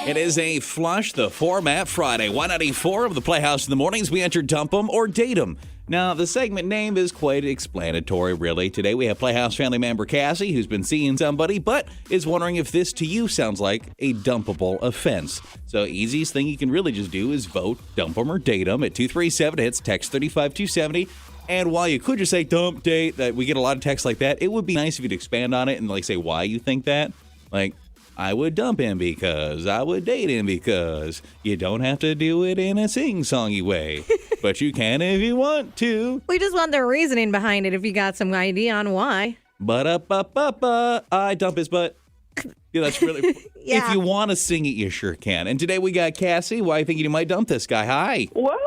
It is a Flush the Format Friday. 194 of the Playhouse in the Mornings. We enter Dump 'em or Date 'em. Now, the segment name is quite explanatory, really. Today we have Playhouse family member Cassie, who's been seeing somebody, but is wondering if this to you sounds like a dumpable offense. So, easiest thing you can really just do is vote Dump 'em or Date 'em at 237-HITS, text 35270. And while you could just say dump, date, that we get a lot of texts like that, it would be nice if you'd expand on it and say why you think that. Like, I would dump him because, I would date him because. You don't have to do it in a sing-songy way, but you can if you want to. We just want the reasoning behind it if you got some idea on why. I dump his butt. Yeah, that's really... Yeah. If you want to sing it, you sure can. And today we got Cassie. Why are you thinking you might dump this guy? Hi. Well,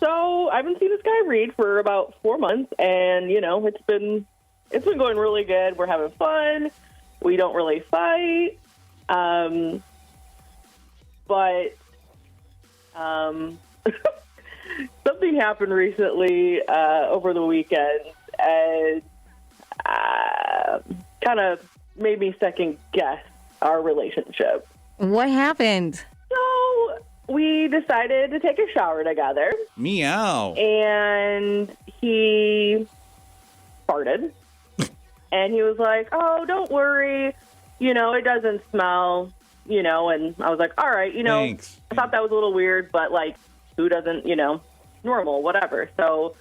so I haven't seen this guy read for about 4 months, and, it's been going really good. We're having fun. We don't really fight. But something happened recently over the weekend, and kind of made me second guess our relationship. What happened? So we decided to take a shower together. Meow. And he farted. And he was like, oh, don't worry. It doesn't smell, and I was like, all right, Thanks. I thought that was a little weird, but who doesn't, normal, whatever. So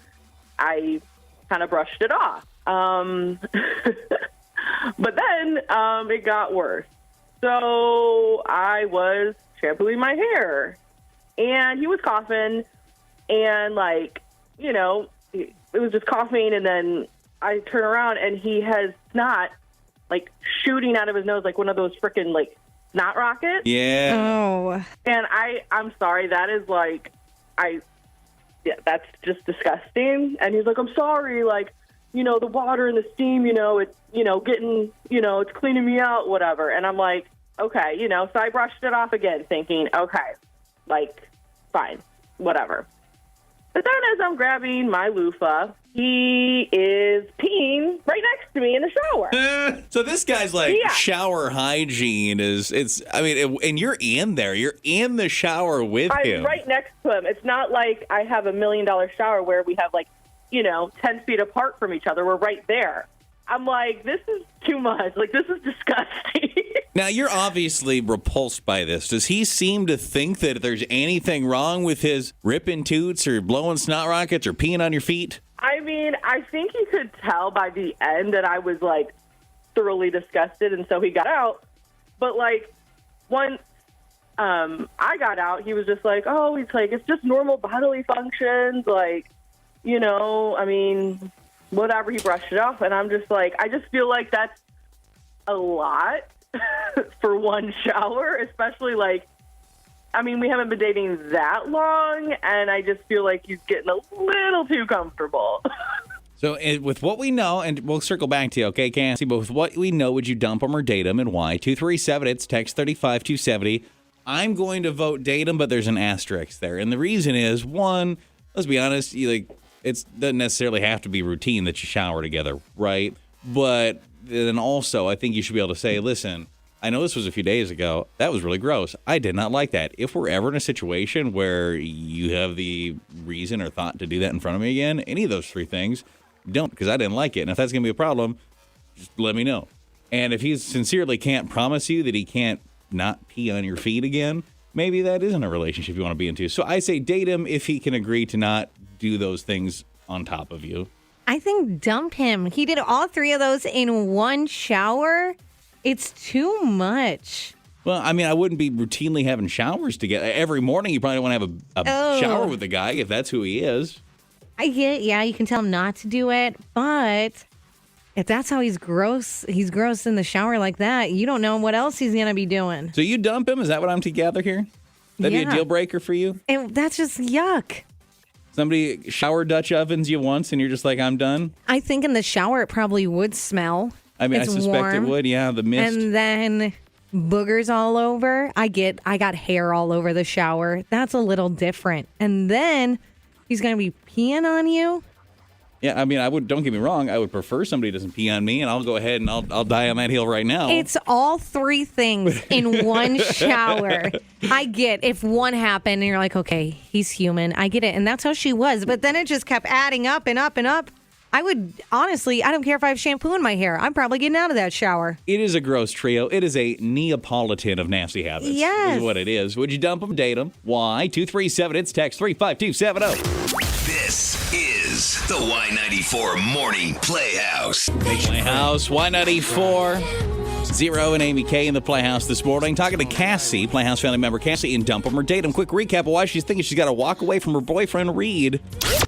I kind of brushed it off. But then it got worse. So I was shampooing my hair, and he was coughing, and it was just coughing, and then I turn around, and he has snot shooting out of his nose like one of those freaking snot rockets. Yeah. Oh. And I'm sorry, that is that's just disgusting. And he's like, I'm sorry, the water and the steam, it's getting, it's cleaning me out, whatever. And I'm like, okay, so I brushed it off again, thinking, okay, fine, whatever. But then as I'm grabbing my loofah, he is peeing right next to me in the shower. So this guy's shower hygiene and you're in there. You're in the shower with him. I'm right next to him. It's not like I have $1 million shower where we have 10 feet apart from each other. We're right there. I'm like, this is too much. This is disgusting. Now, you're obviously repulsed by this. Does he seem to think that there's anything wrong with his ripping toots or blowing snot rockets or peeing on your feet? I mean, I think he could tell by the end that I was, thoroughly disgusted, and so he got out. But, once I got out, he was just like, oh, it's just normal bodily functions, I mean, whatever, he brushed it off, and I'm just I just feel like that's a lot for one shower, especially we haven't been dating that long, and I just feel like he's getting a little too comfortable. So with what we know, and we'll circle back to you, okay, Cassie, but with what we know, would you dump him or date him, and why? 237, it's text 35270. I'm going to vote date him, but there's an asterisk there, and the reason is, one, let's be honest, it doesn't necessarily have to be routine that you shower together, right? But then also, I think you should be able to say, listen, I know this was a few days ago. That was really gross. I did not like that. If we're ever in a situation where you have the reason or thought to do that in front of me again, any of those three things, don't, because I didn't like it. And if that's going to be a problem, just let me know. And if he sincerely can't promise you that he can't not pee on your feet again, maybe that isn't a relationship you want to be into. So I say date him if he can agree to not do those things on top of you. I think dump him. He did all three of those in one shower. It's too much. Well, I mean, I wouldn't be routinely having showers together. Every morning, you probably don't want to have a shower with the guy if that's who he is. I get, you can tell him not to do it, but if that's how he's gross in the shower like that, you don't know what else he's going to be doing. So you dump him? Is that what I'm to gather here? That'd be a deal breaker for you? And that's just yuck. Somebody shower Dutch ovens you once and you're just like, I'm done? I think in the shower it probably would smell. I mean, it's I suspect warm, it would, yeah, the mist. And then boogers all over. I got hair all over the shower. That's a little different. And then he's going to be peeing on you. Yeah, I mean, don't get me wrong, I would prefer somebody doesn't pee on me, and I'll go ahead and I'll die on that hill right now. It's all three things in one shower. I get if one happened and you're like, okay, he's human. I get it. And that's how she was. But then it just kept adding up and up and up. I would, honestly, I don't care if I have shampoo in my hair. I'm probably getting out of that shower. It is a gross trio. It is a Neapolitan of nasty habits. Yes. Is what it is. Would you dump them, date them? Why? 237, it's text 35270. This is the Y94 Morning Playhouse. Playhouse, Y94. Zero and Amy K in the Playhouse this morning. Talking to Cassie, Playhouse family member Cassie, and dump him or date him. Quick recap of why she's thinking she's got to walk away from her boyfriend, Reed.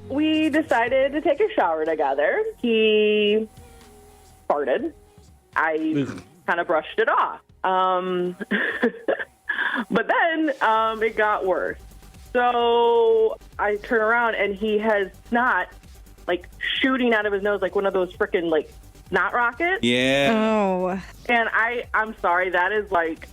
We decided to take a shower together. He farted. I kind of brushed it off. But then it got worse. So I turn around and he has snot like shooting out of his nose like one of those freaking like snot rockets. Yeah. Oh. And I'm sorry, that is like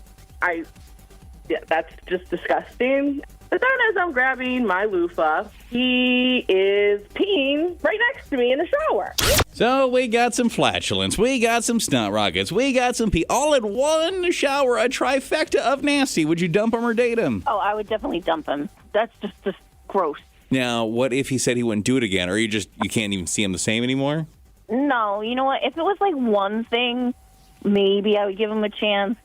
that's just disgusting. But then as I'm grabbing my loofah, he is peeing right next to me in the shower. So we got some flatulence, we got some snot rockets, we got some pee, all in one shower, a trifecta of nasty. Would you dump him or date him? Oh, I would definitely dump him. That's just gross. Now, what if he said he wouldn't do it again, or you can't even see him the same anymore? No, you know what? If it was like one thing, maybe I would give him a chance.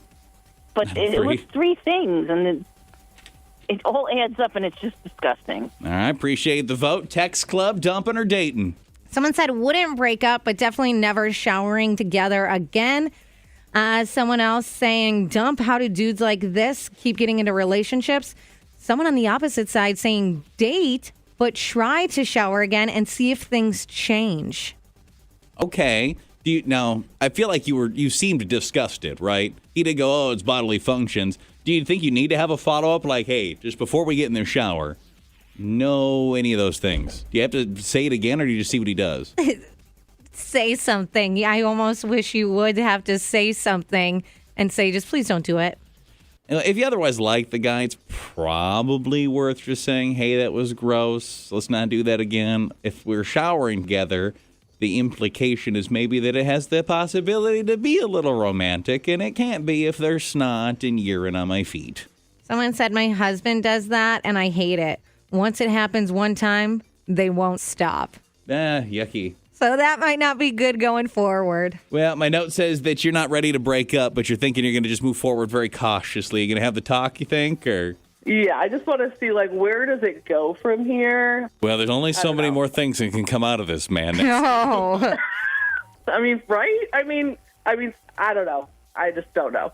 But it was three things, and it all adds up, and it's just disgusting. All right, appreciate the vote. Text Club, dumping or dating? Someone said wouldn't break up, but definitely never showering together again. Someone else saying dump. How do dudes like this keep getting into relationships? Someone on the opposite side saying date, but try to shower again and see if things change. Okay. Now, I feel like you seemed disgusted, right? He did go, it's bodily functions. Do you think you need to have a follow-up like, hey, just before we get in the shower, no any of those things? Do you have to say it again, or do you just see what he does? Say something. I almost wish you would have to say something and say, just please don't do it. If you otherwise like the guy, it's probably worth just saying, hey, that was gross. Let's not do that again. If we're showering together, the implication is maybe that it has the possibility to be a little romantic, and it can't be if there's snot and urine on my feet. Someone said my husband does that, and I hate it. Once it happens one time, they won't stop. Yucky. So that might not be good going forward. Well, my note says that you're not ready to break up, but you're thinking you're going to just move forward very cautiously. You going to have the talk, you think, or? Yeah, I just want to see, like, where does it go from here? Well, there's only so many more things that can come out of this, man. No. I mean, right? I mean, I don't know. I just don't know.